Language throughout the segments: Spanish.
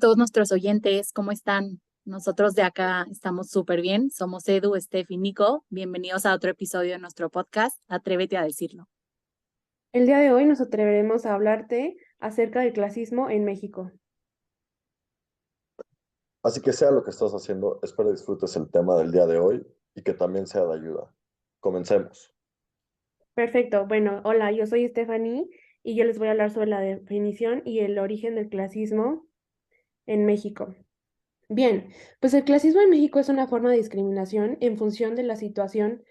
a todos nuestros oyentes, ¿cómo están? Nosotros de acá estamos súper bien. Somos Edu, Steph y Nico. Bienvenidos a otro episodio de nuestro podcast, Atrévete a decirlo. El día de hoy nos atreveremos a hablarte acerca del clasismo en México. Así que sea lo que estás haciendo, espero disfrutes el tema del día de hoy y que también sea de ayuda. Comencemos. Perfecto, bueno, hola, yo soy Stephanie y yo les voy a hablar sobre la definición y el origen del clasismo en México. Bien, pues el clasismo en México es una forma de discriminación en función de la situación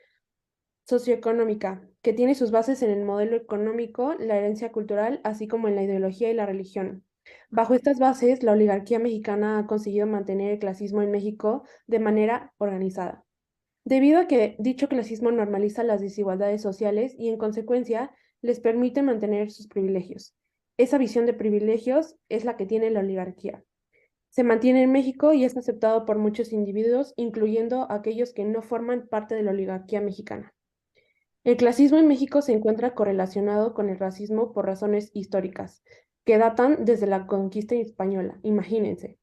socioeconómica, que tiene sus bases en el modelo económico, la herencia cultural, así como en la ideología y la religión. Bajo estas bases, la oligarquía mexicana ha conseguido mantener el clasismo en México de manera organizada. Debido a que dicho clasismo normaliza las desigualdades sociales y, en consecuencia, les permite mantener sus privilegios. Esa visión de privilegios es la que tiene la oligarquía. Se mantiene en México y es aceptado por muchos individuos, incluyendo aquellos que no forman parte de la oligarquía mexicana. El clasismo en México se encuentra correlacionado con el racismo por razones históricas, que datan desde la conquista española. Imagínense.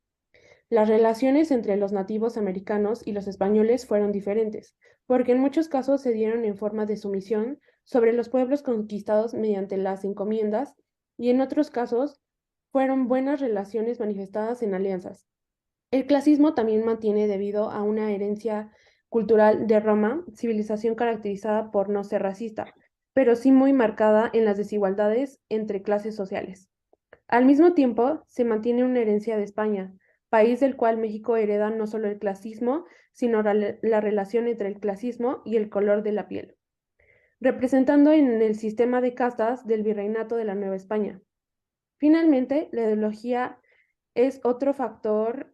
Las relaciones entre los nativos americanos y los españoles fueron diferentes, porque en muchos casos se dieron en forma de sumisión sobre los pueblos conquistados mediante las encomiendas, y en otros casos fueron buenas relaciones manifestadas en alianzas. El clasismo también mantiene debido a una herencia cultural de Roma, civilización caracterizada por no ser racista, pero sí muy marcada en las desigualdades entre clases sociales. Al mismo tiempo, se mantiene una herencia de España, país del cual México hereda no solo el clasismo, sino la relación entre el clasismo y el color de la piel, representando en el sistema de castas del virreinato de la Nueva España. Finalmente, la ideología es otro factor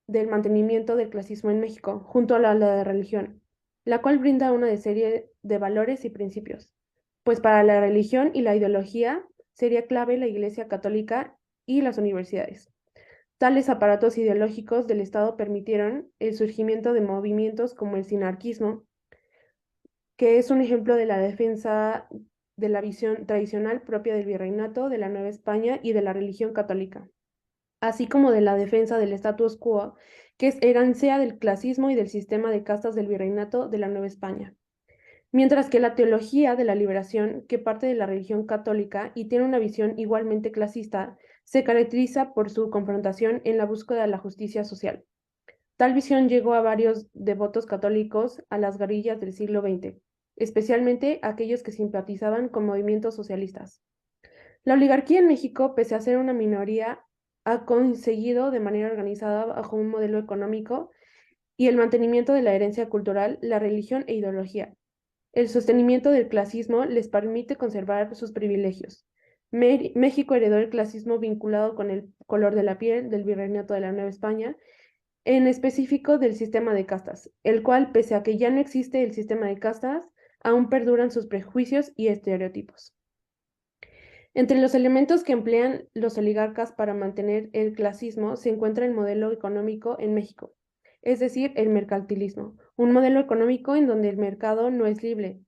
del mantenimiento del clasismo en México, junto a la de religión, la cual brinda una serie de valores y principios. Pues para la religión y la ideología sería clave la Iglesia Católica y las universidades. Tales aparatos ideológicos del Estado permitieron el surgimiento de movimientos como el sinarquismo, que es un ejemplo de la defensa de la visión tradicional propia del virreinato, de la Nueva España y de la religión católica, así como de la defensa del status quo, que es herencia del clasismo y del sistema de castas del virreinato de la Nueva España. Mientras que la teología de la liberación, que parte de la religión católica y tiene una visión igualmente clasista, se caracteriza por su confrontación en la búsqueda de la justicia social. Tal visión llegó a varios devotos católicos a las guerrillas del siglo XX, especialmente aquellos que simpatizaban con movimientos socialistas. La oligarquía en México, pese a ser una minoría, ha conseguido de manera organizada bajo un modelo económico y el mantenimiento de la herencia cultural, la religión e ideología. El sostenimiento del clasismo les permite conservar sus privilegios. México heredó el clasismo vinculado con el color de la piel del virreinato de la Nueva España, en específico del sistema de castas, el cual, pese a que ya no existe el sistema de castas, aún perduran sus prejuicios y estereotipos. Entre los elementos que emplean los oligarcas para mantener el clasismo se encuentra el modelo económico en México, es decir, el mercantilismo, un modelo económico en donde el mercado no es libre,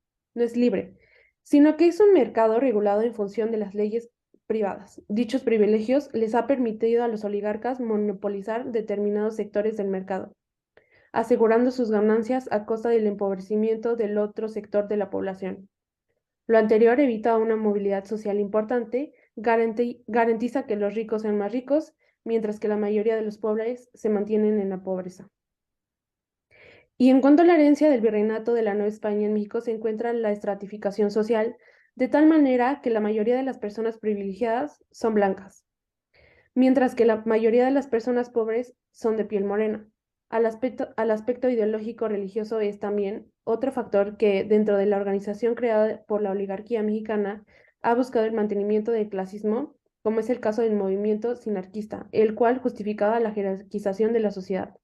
sino que es un mercado regulado en función de las leyes privadas. Dichos privilegios les ha permitido a los oligarcas monopolizar determinados sectores del mercado, asegurando sus ganancias a costa del empobrecimiento del otro sector de la población. Lo anterior evita una movilidad social importante, garantiza que los ricos sean más ricos, mientras que la mayoría de los pobres se mantienen en la pobreza. Y en cuanto a la herencia del virreinato de la Nueva España en México, se encuentra la estratificación social, de tal manera que la mayoría de las personas privilegiadas son blancas, mientras que la mayoría de las personas pobres son de piel morena. Al aspecto ideológico religioso es también otro factor que, dentro de la organización creada por la oligarquía mexicana, ha buscado el mantenimiento del clasismo, como es el caso del movimiento sinarquista, el cual justificaba la jerarquización de la sociedad.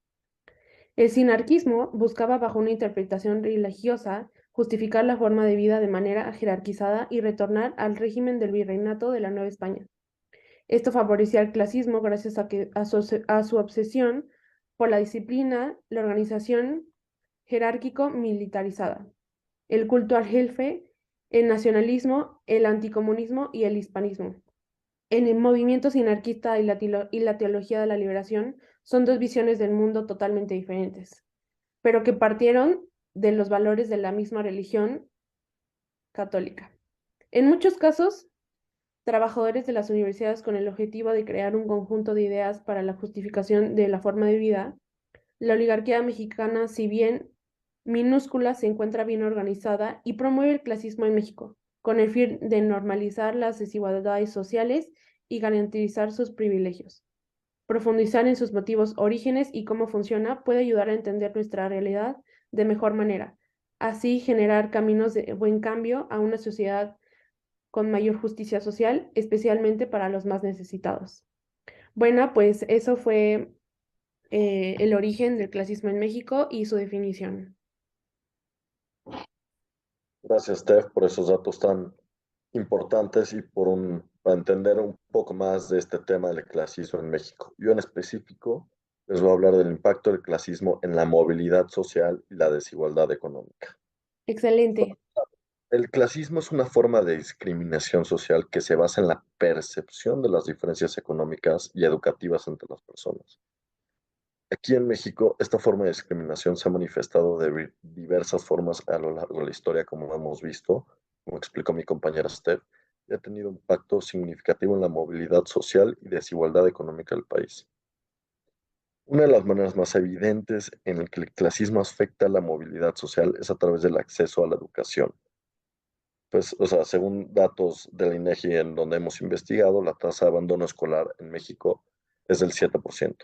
El sinarquismo buscaba, bajo una interpretación religiosa, justificar la forma de vida de manera jerarquizada y retornar al régimen del virreinato de la Nueva España. Esto favorecía el clasismo gracias a su obsesión por la disciplina, la organización jerárquico-militarizada, el culto al jefe, el nacionalismo, el anticomunismo y el hispanismo. En el movimiento sinarquista y la teología de la liberación son dos visiones del mundo totalmente diferentes, pero que partieron de los valores de la misma religión católica. En muchos casos, trabajadores de las universidades con el objetivo de crear un conjunto de ideas para la justificación de la forma de vida, la oligarquía mexicana, si bien minúscula, se encuentra bien organizada y promueve el clasismo en México, con el fin de normalizar las desigualdades sociales y garantizar sus privilegios. Profundizar en sus motivos, orígenes y cómo funciona puede ayudar a entender nuestra realidad de mejor manera, así generar caminos de buen cambio a una sociedad con mayor justicia social, especialmente para los más necesitados. Bueno, pues eso fue el origen del clasismo en México y su definición. Gracias, Steph, por esos datos tan importantes y para entender un poco más de este tema del clasismo en México. Yo en específico les voy a hablar del impacto del clasismo en la movilidad social y la desigualdad económica. Excelente. El clasismo es una forma de discriminación social que se basa en la percepción de las diferencias económicas y educativas entre las personas. Aquí en México, esta forma de discriminación se ha manifestado de diversas formas a lo largo de la historia, como hemos visto, como explicó mi compañera Steph, y ha tenido un impacto significativo en la movilidad social y desigualdad económica del país. Una de las maneras más evidentes en el que el clasismo afecta la movilidad social es a través del acceso a la educación. Pues, o sea, según datos del INEGI en donde hemos investigado, la tasa de abandono escolar en México es del 7%,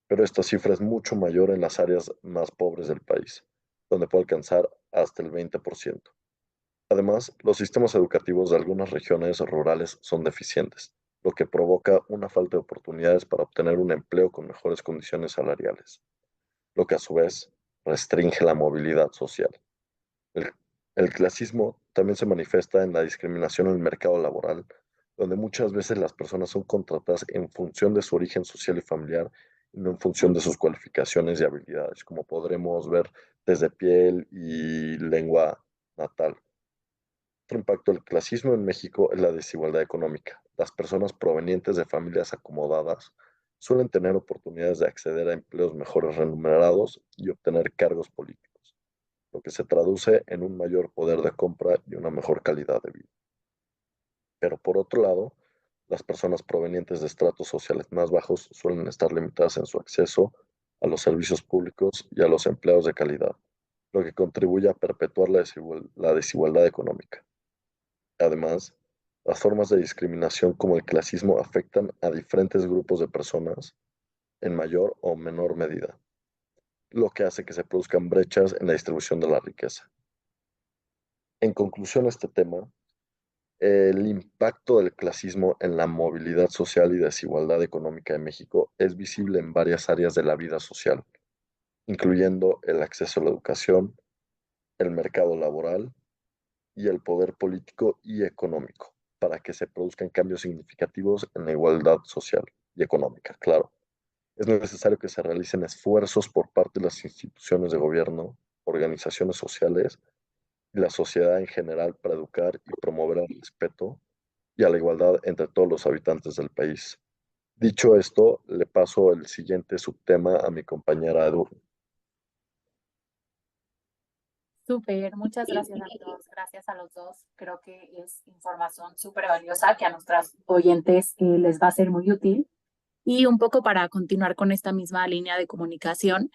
pero esta cifra es mucho mayor en las áreas más pobres del país, donde puede alcanzar hasta el 20%. Además, los sistemas educativos de algunas regiones rurales son deficientes, lo que provoca una falta de oportunidades para obtener un empleo con mejores condiciones salariales, lo que a su vez restringe la movilidad social. El, el clasismo también se manifiesta en la discriminación en el mercado laboral, donde muchas veces las personas son contratadas en función de su origen social y familiar y no en función de sus cualificaciones y habilidades, como podremos ver desde piel y lengua natal. Otro impacto del clasismo en México es la desigualdad económica. Las personas provenientes de familias acomodadas suelen tener oportunidades de acceder a empleos mejores remunerados y obtener cargos políticos, lo que se traduce en un mayor poder de compra y una mejor calidad de vida. Pero por otro lado, las personas provenientes de estratos sociales más bajos suelen estar limitadas en su acceso a los servicios públicos y a los empleos de calidad, lo que contribuye a perpetuar la desigualdad económica. Además, las formas de discriminación como el clasismo afectan a diferentes grupos de personas en mayor o menor medida, lo que hace que se produzcan brechas en la distribución de la riqueza. En conclusión a este tema, el impacto del clasismo en la movilidad social y desigualdad económica de México es visible en varias áreas de la vida social, incluyendo el acceso a la educación, el mercado laboral y el poder político y económico, para que se produzcan cambios significativos en la igualdad social y económica. Claro, es necesario que se realicen esfuerzos por parte de las instituciones de gobierno, organizaciones sociales y la sociedad en general para educar y promover el respeto y a la igualdad entre todos los habitantes del país. Dicho esto, le paso el siguiente subtema a mi compañera Edu. Súper, muchas gracias a todos, gracias a los dos. Creo que es información súper valiosa que a nuestros oyentes les va a ser muy útil. Y un poco para continuar con esta misma línea de comunicación,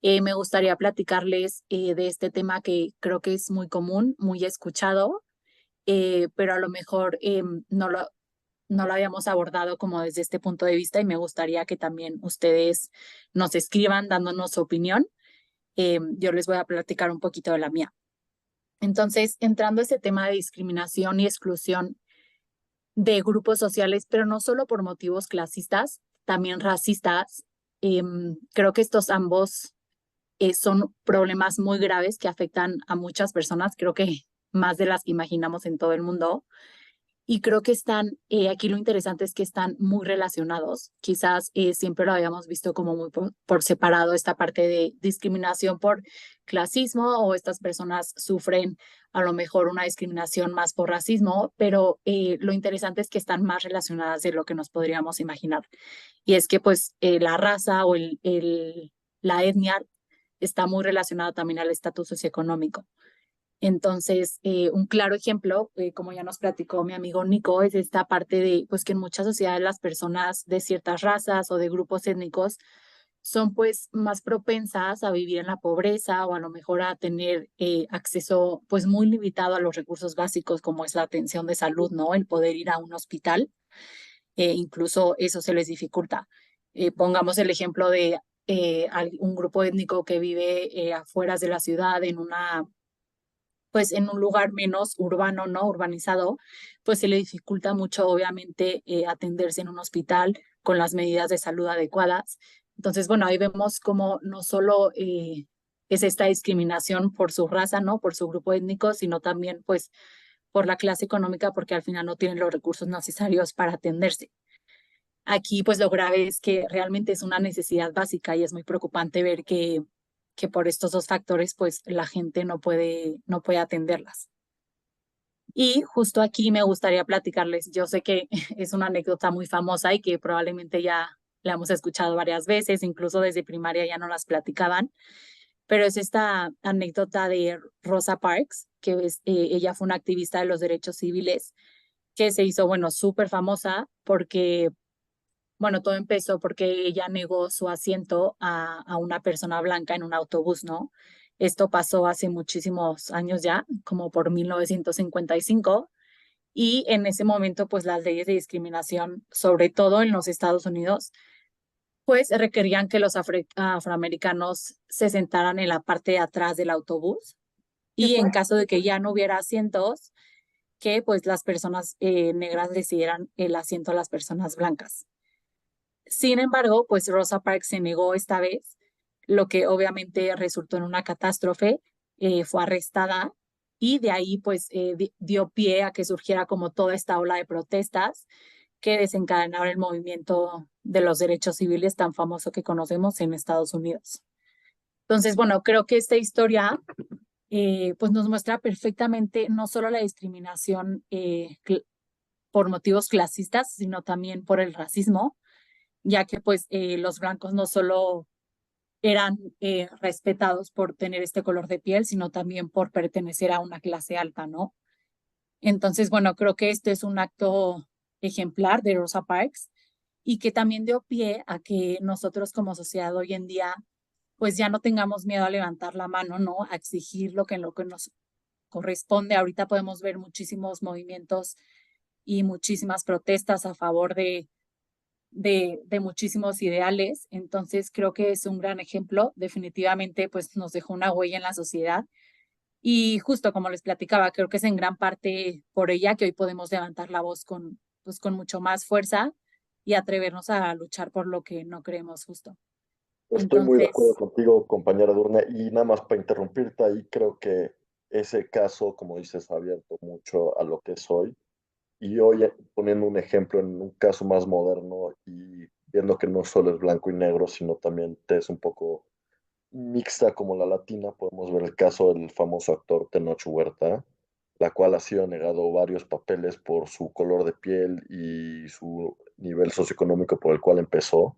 me gustaría platicarles de este tema que creo que es muy común, muy escuchado, pero a lo mejor no lo habíamos abordado como desde este punto de vista y me gustaría que también ustedes nos escriban dándonos su opinión. Yo les voy a platicar un poquito de la mía. Entonces, entrando a ese tema de discriminación y exclusión de grupos sociales, pero no solo por motivos clasistas, también racistas, creo que estos ambos son problemas muy graves que afectan a muchas personas, creo que más de las que imaginamos en todo el mundo. Y creo que están, aquí lo interesante es que están muy relacionados. Quizás siempre lo habíamos visto como muy por separado esta parte de discriminación por clasismo o estas personas sufren a lo mejor una discriminación más por racismo, pero lo interesante es que están más relacionadas de lo que nos podríamos imaginar. Y es que pues la raza o la etnia está muy relacionada también al estatus socioeconómico. Entonces, un claro ejemplo, como ya nos platicó mi amigo Nico, es esta parte de, pues que en muchas sociedades las personas de ciertas razas o de grupos étnicos son pues más propensas a vivir en la pobreza o a lo mejor a tener acceso pues muy limitado a los recursos básicos como es la atención de salud, ¿no? El poder ir a un hospital, incluso eso se les dificulta. Pongamos el ejemplo de un grupo étnico que vive afuera de la ciudad en una pues en un lugar menos urbano, ¿no? Urbanizado, pues se le dificulta mucho, obviamente, atenderse en un hospital con las medidas de salud adecuadas. Entonces, bueno, ahí vemos cómo no solo es esta discriminación por su raza, ¿no? Por su grupo étnico, sino también, pues, por la clase económica, porque al final no tienen los recursos necesarios para atenderse. Aquí, pues, lo grave es que realmente es una necesidad básica y es muy preocupante ver que por estos dos factores, pues la gente no puede atenderlas. Y justo aquí me gustaría platicarles, yo sé que es una anécdota muy famosa y que probablemente ya la hemos escuchado varias veces, incluso desde primaria ya no las platicaban, pero es esta anécdota de Rosa Parks, que ella fue una activista de los derechos civiles que se hizo, bueno, súper famosa porque bueno, todo empezó porque ella negó su asiento a una persona blanca en un autobús, ¿no? Esto pasó hace muchísimos años ya, como por 1955, y en ese momento, pues las leyes de discriminación, sobre todo en los Estados Unidos, pues requerían que los afroamericanos se sentaran en la parte de atrás del autobús Qué y en fuerte. caso de que ya no hubiera asientos, que pues las personas negras decidieran el asiento a las personas blancas. Sin embargo, pues Rosa Parks se negó esta vez, lo que obviamente resultó en una catástrofe. Fue arrestada y de ahí pues dio pie a que surgiera como toda esta ola de protestas que desencadenaron el movimiento de los derechos civiles tan famoso que conocemos en Estados Unidos. Entonces, bueno, creo que esta historia pues nos muestra perfectamente no solo la discriminación por motivos clasistas, sino también por el racismo, ya que pues los blancos no solo eran respetados por tener este color de piel, sino también por pertenecer a una clase alta, ¿no? Entonces, bueno, creo que este es un acto ejemplar de Rosa Parks y que también dio pie a que nosotros como sociedad hoy en día, pues ya no tengamos miedo a levantar la mano, ¿no? A exigir lo que nos corresponde. Ahorita podemos ver muchísimos movimientos y muchísimas protestas a favor de muchísimos ideales. Entonces creo que es un gran ejemplo. Definitivamente pues nos dejó una huella en la sociedad y justo como les platicaba, creo que es en gran parte por ella que hoy podemos levantar la voz pues, con mucho más fuerza y atrevernos a luchar por lo que no creemos justo. Estoy muy de acuerdo Entonces, contigo, compañera Durne, y nada más para interrumpirte ahí, creo que ese caso, como dices, ha abierto mucho a lo que soy. Y hoy, poniendo un ejemplo en un caso más moderno y viendo que no solo es blanco y negro, sino también es un poco mixta como la latina, podemos ver el caso del famoso actor Tenoch Huerta, la cual ha sido negado varios papeles por su color de piel y su nivel socioeconómico por el cual empezó.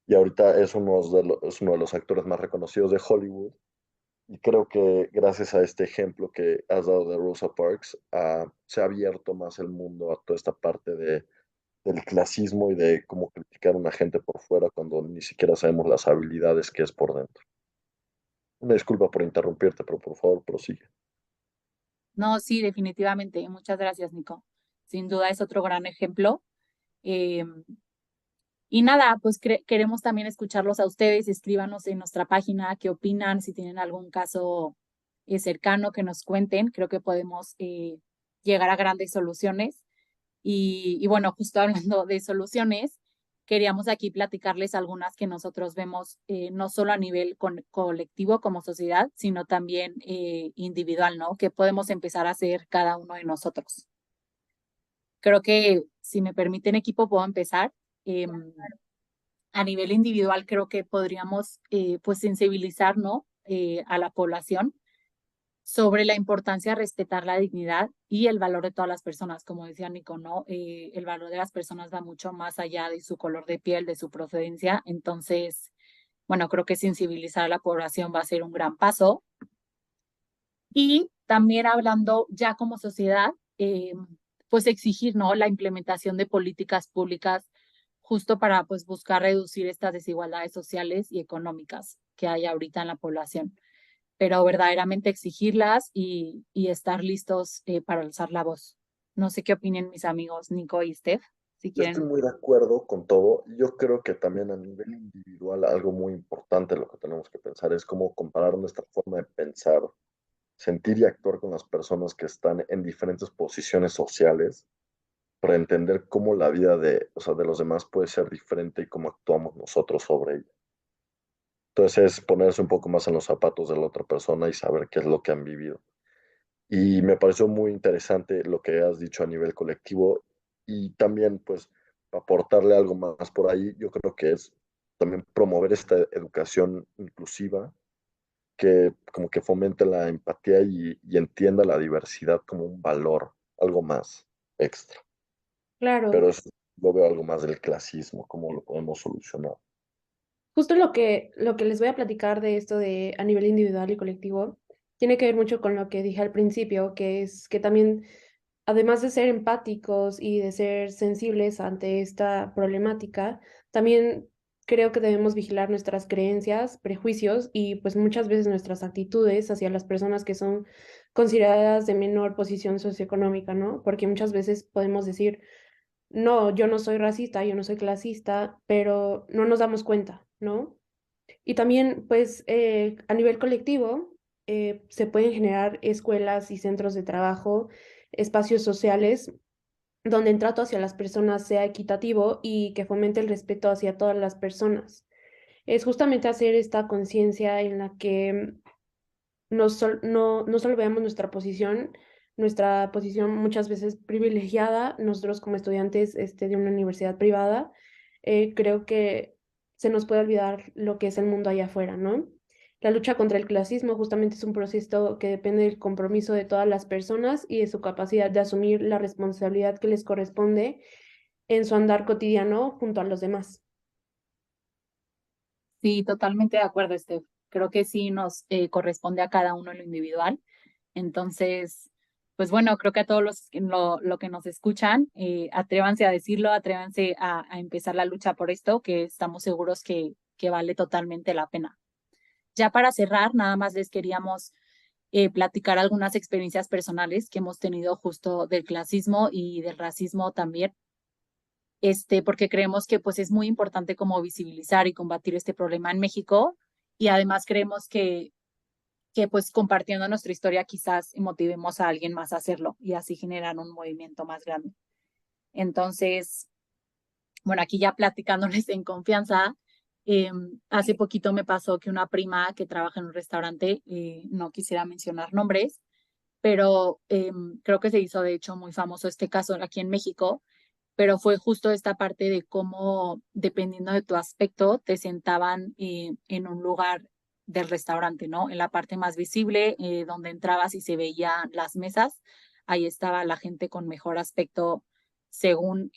Y ahorita es uno de los actores más reconocidos de Hollywood. Y creo que gracias a este ejemplo que has dado de Rosa Parks, se ha abierto más el mundo a toda esta parte del clasismo y de cómo criticar a una gente por fuera cuando ni siquiera sabemos las habilidades que es por dentro. Una disculpa por interrumpirte, pero por favor prosigue. no, sí, definitivamente. Muchas gracias, Nico. Sin duda es otro gran ejemplo. Eh, Y nada, pues queremos también escucharlos a ustedes. Escríbanos en nuestra página qué opinan, si tienen algún caso cercano que nos cuenten. Creo que podemos llegar a grandes soluciones. Y bueno, justo hablando de soluciones, queríamos aquí platicarles algunas que nosotros vemos no solo a nivel colectivo como sociedad, sino también individual, ¿no? Que podemos empezar a hacer cada uno de nosotros. Creo que si me permiten equipo puedo empezar. Em, a nivel individual creo que podríamos pues sensibilizar, ¿no? A la población sobre la importancia de respetar la dignidad y el valor de todas las personas, como decía Nico, ¿no? El valor de las personas va mucho más allá de su color de piel, de su procedencia. Entonces, bueno, creo que sensibilizar a la población va a ser un gran paso. Y también hablando ya como sociedad, pues exigir, ¿no? La implementación de políticas públicas justo para pues buscar reducir estas desigualdades sociales y económicas que hay ahorita en la población, pero verdaderamente exigirlas y estar listos para alzar la voz. No sé qué opinen mis amigos Nico y Steph, si Yo estoy quieren. muy de acuerdo con todo. Yo creo que también a nivel individual algo muy importante lo que tenemos que pensar es cómo comparar nuestra forma de pensar, sentir y actuar con las personas que están en diferentes posiciones sociales para entender cómo la vida de, o sea, de los demás puede ser diferente y cómo actuamos nosotros sobre ella. Entonces es ponerse un poco más en los zapatos de la otra persona y saber qué es lo que han vivido. Y me pareció muy interesante lo que has dicho a nivel colectivo y también pues aportarle algo más por ahí. Yo creo que es también promover esta educación inclusiva que como que fomente la empatía y entienda la diversidad como un valor, algo más extra. Claro. Pero eso lo veo algo más del clasismo, cómo lo podemos solucionar. Justo lo que les voy a platicar de esto de a nivel individual y colectivo tiene que ver mucho con lo que dije al principio, que es que también, además de ser empáticos y de ser sensibles ante esta problemática, también creo que debemos vigilar nuestras creencias, prejuicios y pues muchas veces nuestras actitudes hacia las personas que son consideradas de menor posición socioeconómica, ¿no? Porque muchas veces podemos decir, no, yo no soy racista, yo no soy clasista, pero no nos damos cuenta, ¿no? Y también, pues, a nivel colectivo, se pueden generar escuelas y centros de trabajo, espacios sociales, donde el trato hacia las personas sea equitativo y que fomente el respeto hacia todas las personas. Es justamente hacer esta conciencia en la que no solo veamos nuestra posición muchas veces privilegiada, nosotros como estudiantes de una universidad privada, creo que se nos puede olvidar lo que es el mundo allá afuera, ¿no? La lucha contra el clasismo justamente es un proceso que depende del compromiso de todas las personas y de su capacidad de asumir la responsabilidad que les corresponde en su andar cotidiano junto a los demás. Sí, totalmente de acuerdo, Steph. Creo que sí nos corresponde a cada uno en lo individual. Entonces, pues bueno, creo que a todos lo que nos escuchan, atrévanse a decirlo, atrévanse a empezar la lucha por esto, que estamos seguros que vale totalmente la pena. Ya para cerrar, nada más les queríamos platicar algunas experiencias personales que hemos tenido justo del clasismo y del racismo también, porque creemos que pues es muy importante como visibilizar y combatir este problema en México y además creemos que pues compartiendo nuestra historia quizás motivemos a alguien más a hacerlo y así generar un movimiento más grande. Entonces, bueno, aquí ya platicándoles en confianza, hace poquito me pasó que una prima que trabaja en un restaurante, no quisiera mencionar nombres, pero creo que se hizo de hecho muy famoso este caso aquí en México, pero fue justo esta parte de cómo, dependiendo de tu aspecto, te sentaban en un lugar del restaurante, ¿no? En la parte más visible, donde entrabas y se veían las mesas, ahí estaba la gente con mejor aspecto según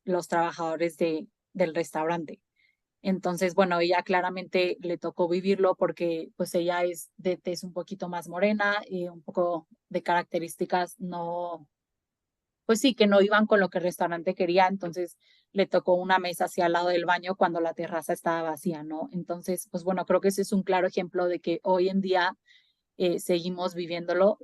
los trabajadores del restaurante. Entonces, bueno, ella claramente le tocó vivirlo porque pues ella es de tez un poquito más morena y un poco de características no, pues sí, que no iban con lo que el restaurante quería, entonces le tocó una mesa hacia al lado del baño cuando la terraza estaba vacía, ¿no? Entonces, pues bueno, creo que ese es un claro ejemplo de que hoy en día seguimos viviéndolo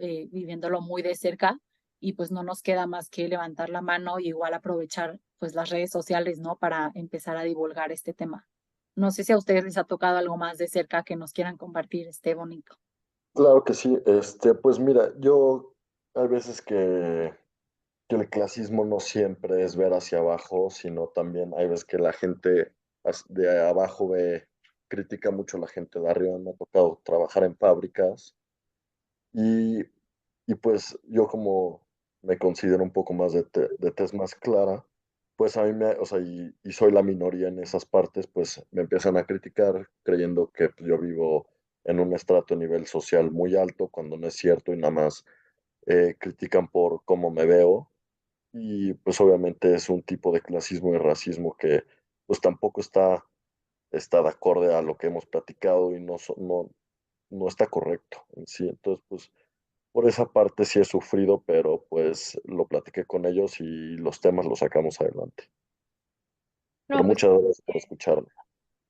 muy de cerca y pues no nos queda más que levantar la mano y igual aprovechar pues las redes sociales, ¿no? Para empezar a divulgar este tema. No sé si a ustedes les ha tocado algo más de cerca que nos quieran compartir, bonito. Claro que sí, pues mira, yo hay veces que el clasismo no siempre es ver hacia abajo, sino también hay veces que la gente de abajo critica mucho a la gente de arriba. Me ha tocado trabajar en fábricas y, y pues yo como me considero un poco más de tez más clara, pues a mí o sea, y soy la minoría en esas partes, pues me empiezan a criticar creyendo que pues, yo vivo en un estrato a nivel social muy alto, cuando no es cierto y nada más critican por cómo me veo. Y pues obviamente es un tipo de clasismo y racismo que pues tampoco está de acorde a lo que hemos platicado y no está correcto en sí. Entonces, pues por esa parte sí he sufrido, pero pues lo platiqué con ellos y los temas los sacamos adelante. Pero No, pues, muchas gracias por escucharme.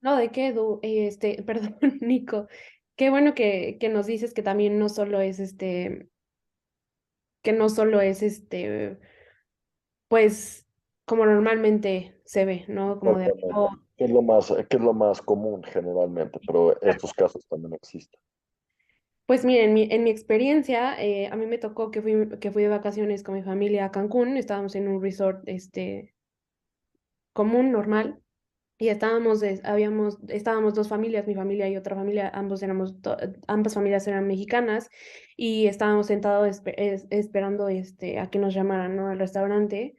no, ¿de qué, Edu? Perdón, Nico. Qué bueno que nos dices que también no solo es que no solo es pues, como normalmente se ve, ¿no? Como de, Exactamente. oh, ¿Qué es lo más común generalmente? Pero estos casos también existen. pues miren, en mi experiencia, a mí me tocó que fui de vacaciones con mi familia a Cancún, estábamos en un resort, común, normal. Y estábamos dos familias, mi familia y otra familia, ambas familias eran mexicanas y estábamos sentados esperando a que nos llamaran, ¿no? Al restaurante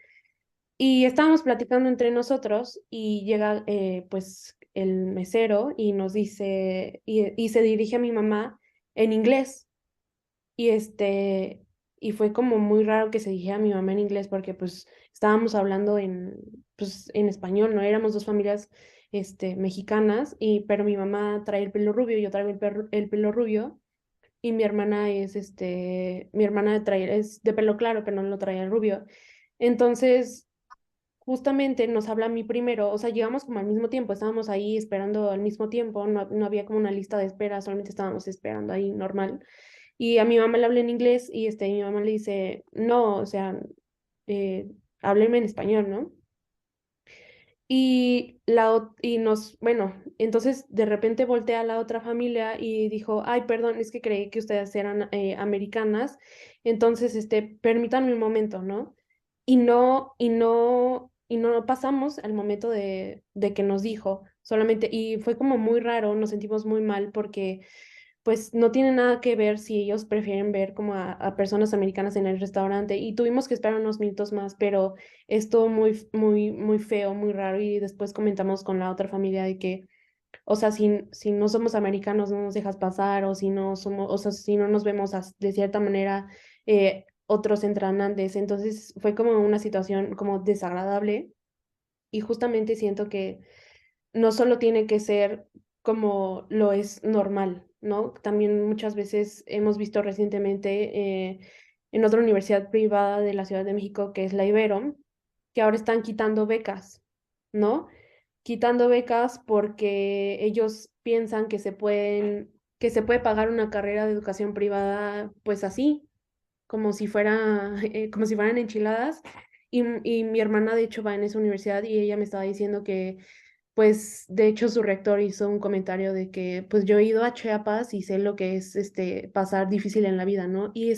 y estábamos platicando entre nosotros y llega pues el mesero y nos dice y se dirige a mi mamá en inglés y y fue como muy raro que se dijera a mi mamá en inglés porque pues estábamos hablando pues, en español, ¿no? Éramos dos familias, mexicanas, pero mi mamá trae el pelo rubio, yo traigo el pelo rubio, y mi hermana es de pelo claro, pero no lo trae el rubio. Entonces, justamente nos habla a mí primero, o sea, llegamos como al mismo tiempo, estábamos ahí esperando al mismo tiempo, no había como una lista de espera, solamente estábamos esperando ahí normal. Y a mi mamá le hablé en inglés y mi mamá le dice, no, o sea, eh, háblenme en español, ¿no? Bueno, entonces de repente voltea a la otra familia y dijo, ay, perdón, es que creí que ustedes eran americanas, entonces, permítanme un momento, ¿no? Y no pasamos al momento de que nos dijo, solamente, y fue como muy raro, nos sentimos muy mal porque pues no tiene nada que ver si ellos prefieren ver como a personas americanas en el restaurante y tuvimos que esperar unos minutos más, pero estuvo muy, muy, muy feo, muy raro y después comentamos con la otra familia de que, o sea, si no somos americanos no nos dejas pasar o si no somos, o sea, si no nos vemos de cierta manera otros entrenantes, entonces fue como una situación como desagradable y justamente siento que no solo tiene que ser como lo es normal, ¿no? También muchas veces hemos visto recientemente en otra universidad privada de la Ciudad de México, que es la Ibero, que ahora están quitando becas, ¿no? Quitando becas porque ellos piensan que se puede pagar una carrera de educación privada, pues así, como si fueran enchiladas. Y mi hermana, de hecho, va en esa universidad y ella me estaba diciendo que pues de hecho su rector hizo un comentario de que pues yo he ido a Chiapas y sé lo que es pasar difícil en la vida, ¿no? Y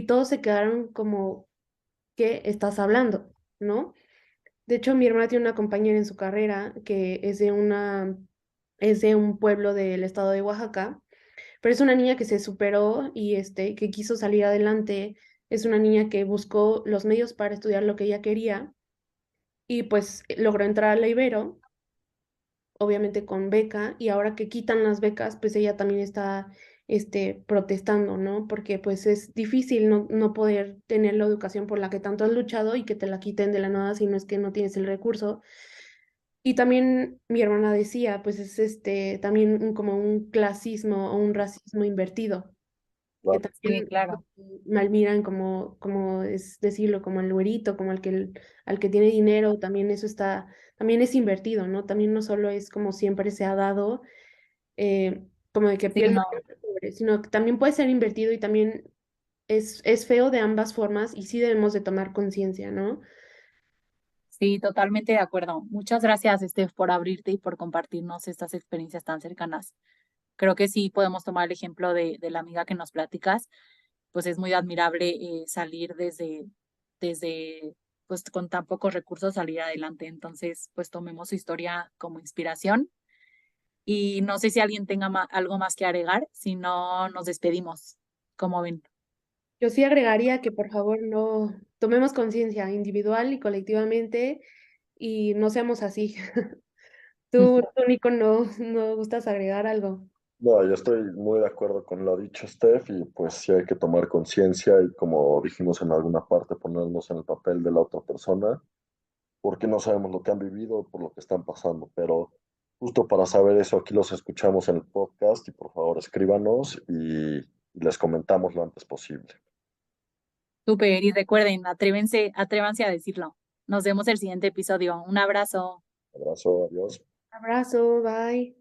todos se quedaron como, ¿qué estás hablando? ¿No? De hecho, mi hermana tiene una compañera en su carrera que es de un pueblo del estado de Oaxaca, pero es una niña que se superó y que quiso salir adelante, es una niña que buscó los medios para estudiar lo que ella quería y pues logró entrar a la Ibero obviamente con beca, y ahora que quitan las becas, pues ella también está, protestando, ¿no? Porque pues es difícil no poder tener la educación por la que tanto has luchado y que te la quiten de la nada si no es que no tienes el recurso. Y también mi hermana decía, pues es también como un clasismo o un racismo invertido que Claro. Sí, también claro. mal miran como es decirlo, como el güerito, como al que tiene dinero, también es invertido, ¿no? También no solo es como siempre se ha dado, como de que Sí, piel no. morena, pobre, sino que también puede ser invertido y también es feo de ambas formas y sí debemos de tomar conciencia, ¿no? Sí, totalmente de acuerdo. Muchas gracias, Steph, por abrirte y por compartirnos estas experiencias tan cercanas. Creo que sí podemos tomar el ejemplo de la amiga que nos platicas, pues es muy admirable salir desde, pues con tan pocos recursos salir adelante. Entonces, pues tomemos su historia como inspiración y no sé si alguien tenga algo más que agregar, si no nos despedimos. ¿Cómo ven? Yo sí agregaría que por favor no tomemos conciencia individual y colectivamente y no seamos así. Tú, Nico, no gustas agregar algo. No, yo estoy muy de acuerdo con lo dicho, Steph, y pues sí hay que tomar conciencia y como dijimos en alguna parte, ponernos en el papel de la otra persona, porque no sabemos lo que han vivido por lo que están pasando, pero justo para saber eso, aquí los escuchamos en el podcast y por favor escríbanos y les comentamos lo antes posible. Súper, y recuerden, atrévanse a decirlo. Nos vemos el siguiente episodio. Un abrazo. Abrazo, adiós. Abrazo, bye.